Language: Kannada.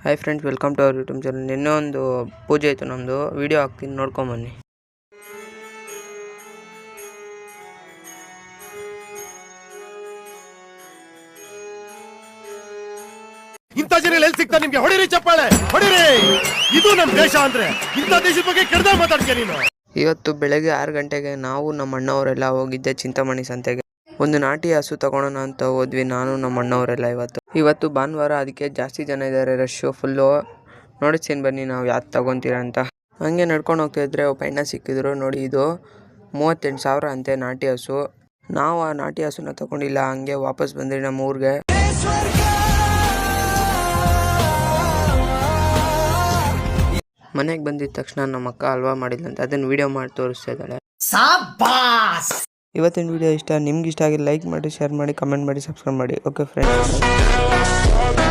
Hi friends, welcome to our YouTube channel. ನಿನ್ನೆ ಒಂದು ಪೂಜೆ ಇತ್ತು, ನಮ್ಮದು ವಿಡಿಯೋ ಹಾಕ್ತೀನಿ, ನೋಡ್ಕೊಂಬನ್ನಿ. ಇಂಥ ಜನ ಎಲ್ಲಿ ಸಿಗ್ತಾ ನಿಮ್ಗೆ? ಹೊಡಿರಿ ಚಪ್ಪಾಳೆ, ಹೊಡಿರಿ. ಇದು ನಮ್ಮ ದೇಶ ಅಂದ್ರೆ ಇಂಥ ದೇಶದ ಬಗ್ಗೆ ಕೆಡ್ದ ಮಾತಾಡ್ತೀಯ ನೀನು. ಇವತ್ತು ಬೆಳಗ್ಗೆ 6 ಗಂಟೆಗೆ ನಾವು ನಮ್ಮ ಅಣ್ಣವರೆಲ್ಲ ಹೋಗಿದ್ದೆ ಚಿಂತಾಮಣಿ ಸಂತೆಗೆ. ಒಂದು ನಾಟಿ ಹಸು ತಗೊಳೋಣ ಅಂತ ಹೋದ್ವಿ, ನಾನು ನಮ್ಮ ಅಣ್ಣವರೆಲ್ಲ. ಇವತ್ತು ಭಾನುವಾರ, ಅದಕ್ಕೆ ಜಾಸ್ತಿ ಜನ ಇದ್ದಾರೆ, ರಶ್ಶು ಫುಲ್ಲು. ನೋಡಿಸ್ತೀನಿ ಬನ್ನಿ ನಾವು ಯಾವ್ದು ತಗೊತೀರಾ ಅಂತ. ಹಂಗೆ ನಡ್ಕೊಂಡು ಹೋಗ್ತಾ ಇದ್ರೆ ಒಬ್ಬ ಅಣ್ಣ ಸಿಕ್ಕಿದ್ರು. ನೋಡಿ, ಇದು 38,000 ಅಂತೆ ನಾಟಿ ಹಸು. ನಾವು ಆ ನಾಟಿ ಹಸುನ ತಗೊಂಡಿಲ್ಲ, ಹಂಗೆ ವಾಪಸ್ ಬಂದ್ರಿ ನಮ್ಮ ಊರಿಗೆ. ಮನೆಗೆ ಬಂದಿದ ತಕ್ಷಣ ನಮ್ಮ ಅಕ್ಕ ಹಲ್ವಾ ಮಾಡಿದ್ಲಂತ, ಅದನ್ನ ವಿಡಿಯೋ ಮಾಡಿ ತೋರಿಸ್ತಾ ಇದ್ದಾಳೆ. ಇವತ್ತಿನ ವಿಡಿಯೋ ನಿಮ್ಗೆ ಇಷ್ಟ ಆಗಿ ಲೈಕ್ ಮಾಡಿ, ಶೇರ್ ಮಾಡಿ, ಕಮೆಂಟ್ ಮಾಡಿ, ಸಬ್ಸ್ಕ್ರೈಬ್ ಮಾಡಿ. Okay friends.